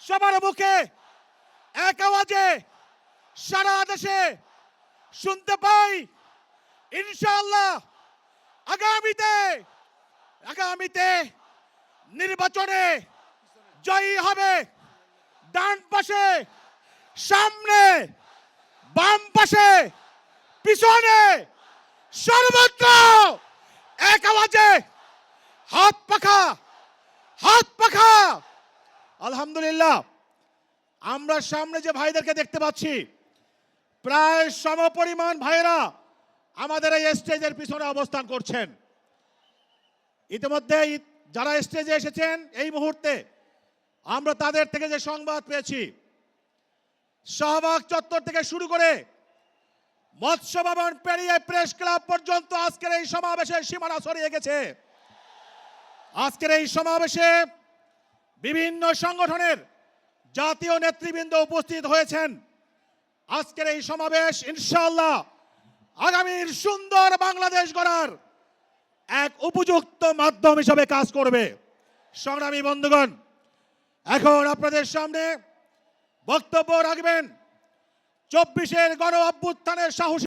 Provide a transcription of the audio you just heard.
সবার মুখে এক আওয়াজে সারা দেশে শুনতে পাই, ইনশাআল্লাহ আগামীতে নির্বাচনে জয়ী হবে ডান পাশে, সামনে, বাম পাশে, পিছনে, সর্বত্র এক আওয়াজে হাত পাখা। আলহামদুলিল্লাহ, আমরা সামনে যে ভাইদেরকে দেখতে পাচ্ছি, প্রায় সমপরিমাণ ভাইরা আমাদের এই স্টেজের পিছনে অবস্থান করছেন। ইতিমধ্যে যারা স্টেজে এসেছেন এই মুহূর্তে আমরা তাদের থেকে যে সংবাদ পেয়েছি, শাহবাগ চত্বর থেকে শুরু করে মৎস্য ভবন পেরিয়ে প্রেস ক্লাব পর্যন্ত আজকের এই সমাবেশের সীমানা ছড়িয়ে গেছে। আজকের এই সমাবেশে বিভিন্ন সংগঠনের জাতীয় নেতৃবৃন্দ উপস্থিত হয়েছেন। আজকের এই সমাবেশ ইনশাআল্লাহ আগামীর সুন্দর বাংলাদেশ গড়ার এক উপযুক্ত মাধ্যম হিসেবে কাজ করবে। সংগ্রামী বন্ধুগণ, এখন আপনাদের সামনে বক্তব্য রাখবেন 24-এর গণ অভ্যুত্থানের সাহসী